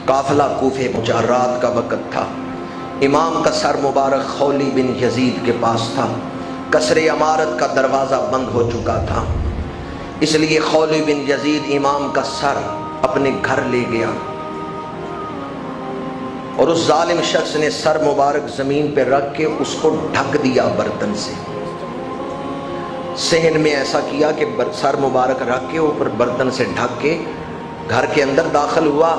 قافلہ کوفے پہنچا، رات کا وقت تھا، امام کا سر مبارک خولی بن یزید کے پاس تھا، قصر عمارت کا دروازہ بند ہو چکا تھا، اس لیے خولی بن یزید امام کا سر اپنے گھر لے گیا، اور اس ظالم شخص نے سر مبارک زمین پہ رکھ کے اس کو ڈھک دیا برتن سے، صحن میں ایسا کیا کہ سر مبارک رکھ کے اوپر برتن سے ڈھک کے گھر کے اندر داخل ہوا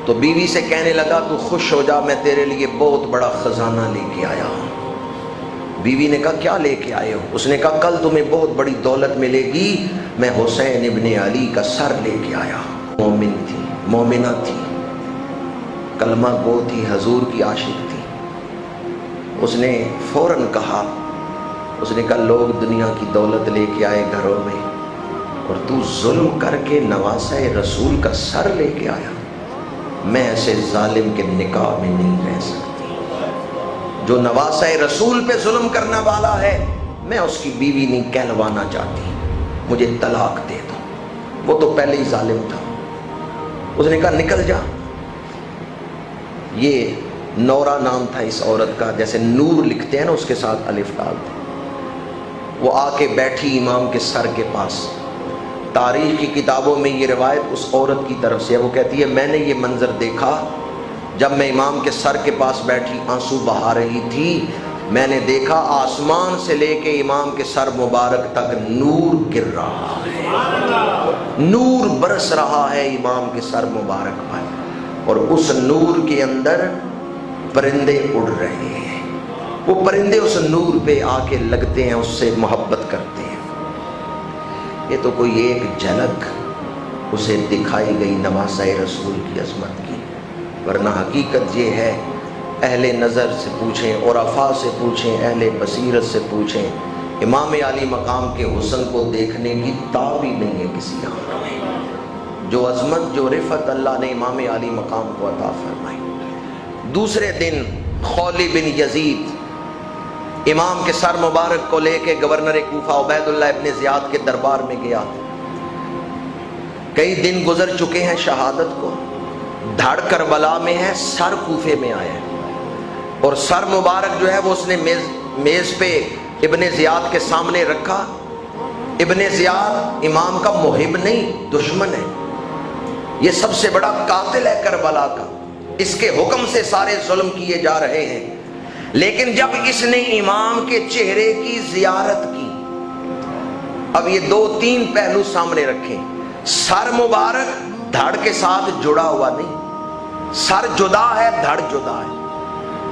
تو بیوی سے کہنے لگا تو خوش ہو جا، میں تیرے لیے بہت بڑا خزانہ لے کے آیا ہوں۔ بیوی نے کہا کیا لے کے آئے ہو؟ اس نے کہا کل تمہیں بہت بڑی دولت ملے گی، میں حسین ابن علی کا سر لے کے آیا۔ مومن تھی، مومنہ تھی، کلمہ گو تھی، حضور کی عاشق تھی۔ اس نے فوراً کہا، اس نے کہا لوگ دنیا کی دولت لے کے آئے گھروں میں اور تو ظلم کر کے نواسہ رسول کا سر لے کے آیا، میں ایسے ظالم کے نکاح میں نہیں رہ سکتی۔ جو نواسہ رسول پہ ظلم کرنے والا ہے میں اس کی بیوی نہیں کہلوانا چاہتی، مجھے طلاق دے دو۔ وہ تو پہلے ہی ظالم تھا۔ اس نے کہا نکل جا۔ یہ نورا نام تھا اس عورت کا، جیسے نور لکھتے ہیں نا اس کے ساتھ الف ڈالتے۔ وہ آ کے بیٹھی امام کے سر کے پاس۔ تاریخ کی کتابوں میں یہ روایت اس عورت کی طرف سے ہے، وہ کہتی ہے میں نے یہ منظر دیکھا جب میں امام کے سر کے پاس بیٹھی آنسو بہا رہی تھی، میں نے دیکھا آسمان سے لے کے امام کے سر مبارک تک نور گر رہا ہے، نور برس رہا ہے امام کے سر مبارک پر، اور اس نور کے اندر پرندے اڑ رہے ہیں، وہ پرندے اس نور پہ آ کے لگتے ہیں، اس سے محبت کرتے ہیں۔ یہ تو کوئی ایک جھلک اسے دکھائی گئی نواسہ رسول کی عظمت کی، ورنہ حقیقت یہ ہے، اہل نظر سے پوچھیں، عرفاء سے پوچھیں، اہل بصیرت سے پوچھیں، امام علی مقام کے حسن کو دیکھنے کی تاب ہی نہیں ہے کسی آنکھ میں۔ جو عظمت، جو رفعت اللہ نے امام علی مقام کو عطا فرمائی۔ دوسرے دن خولی بن یزید امام کے سر مبارک کو لے کے گورنر کوفہ عبید اللہ ابن زیاد کے دربار میں گیا۔ کئی دن گزر چکے ہیں شہادت کو، دھڑ کربلا میں ہے، سر کوفے میں آیا ہے، اور سر مبارک جو ہے وہ اس نے میز پہ ابن زیاد کے سامنے رکھا۔ ابن زیاد امام کا محب نہیں، دشمن ہے، یہ سب سے بڑا قاتل ہے کربلا کا، اس کے حکم سے سارے ظلم کیے جا رہے ہیں۔ لیکن جب اس نے امام کے چہرے کی زیارت کی، اب یہ دو تین پہلو سامنے رکھیں، سر مبارک دھڑ کے ساتھ جڑا ہوا نہیں، سر جدا ہے، دھڑ جدا ہے،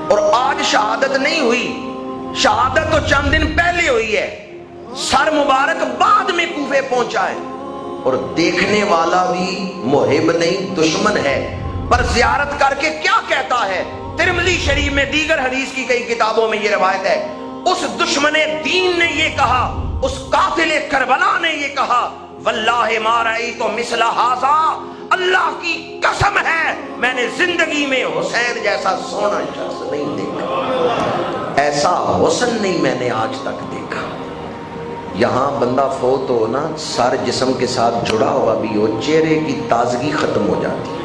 اور آج شہادت نہیں ہوئی، شہادت تو چند دن پہلے ہوئی ہے، سر مبارک بعد میں کوفے پہنچا ہے، اور دیکھنے والا بھی محب نہیں، دشمن ہے، پر زیارت کر کے کیا کہتا ہے؟ ترمذی شریف میں، دیگر حدیث کی کئی کتابوں میں یہ روایت ہے، اس دشمن دین نے یہ کہا، اس قاتل کربلا نے یہ کہا، واللہ ما رأیت مثل ھذا، اللہ کی قسم ہے میں نے زندگی میں حسین جیسا سونا شخص نہیں دیکھا، ایسا حسن نہیں میں نے آج تک دیکھا۔ یہاں بندہ فوت ہو نا، سر جسم کے ساتھ جڑا ہوا بھی ہو، چہرے کی تازگی ختم ہو جاتی ہے،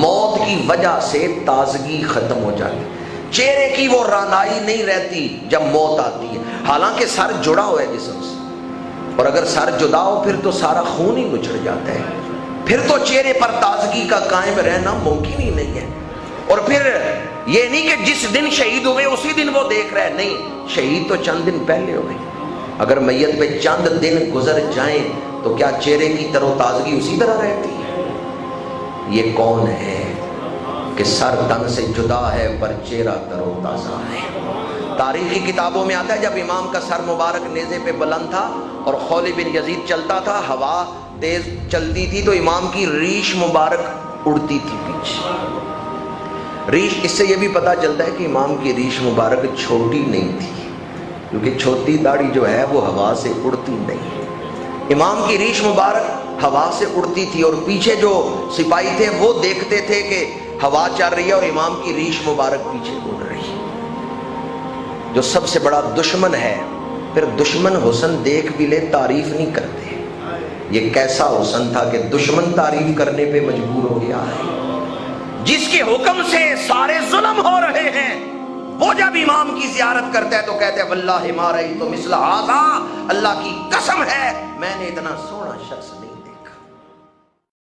موت کی وجہ سے تازگی ختم ہو جاتی، چہرے کی وہ رانائی نہیں رہتی جب موت آتی ہے، حالانکہ سر جڑا ہوا ہے جسم سے، اور اگر سر جدا ہو پھر تو سارا خون ہی نچڑ جاتا ہے، پھر تو چہرے پر تازگی کا قائم رہنا ممکن ہی نہیں ہے۔ اور پھر یہ نہیں کہ جس دن شہید ہوئے اسی دن وہ دیکھ رہے، نہیں، شہید تو چند دن پہلے ہوئے، اگر میت پہ چند دن گزر جائیں تو کیا چہرے کی تر و تازگی اسی طرح رہتی ہے؟ یہ کون ہے کہ سر تن سے جدا ہے پر چہرہ تر و تازہ ہے؟ تاریخی کتابوں میں آتا ہے جب امام کا سر مبارک نیزے پہ بلند تھا اور خولی بن یزید چلتا تھا، ہوا تیز چلتی تھی تو امام کی ریش مبارک اڑتی تھی پیچھے۔ ریش، اس سے یہ بھی پتہ چلتا ہے کہ امام کی ریش مبارک چھوٹی نہیں تھی، کیونکہ چھوٹی داڑھی جو ہے وہ ہوا سے اڑتی نہیں، امام کی ریش مبارک ہوا سے اڑتی تھی، اور پیچھے جو سپاہی تھے وہ دیکھتے تھے کہ ہوا چل رہی ہے اور امام کی ریش مبارک پیچھے اڑ رہی ہے۔ جو سب سے بڑا دشمن ہے، پھر دشمن حسن دیکھ بھی لے تعریف نہیں کرتے، یہ کیسا حسن تھا کہ دشمن تعریف کرنے پہ مجبور ہو گیا ہے۔ جس کے حکم سے سارے ظلم ہو رہے ہیں، وہ جب امام کی زیارت کرتا ہے تو کہتے ہیں واللہ ما رأیت مثل ھذا، اللہ کی قسم ہے میں نے اتنا سونا شخص نہیں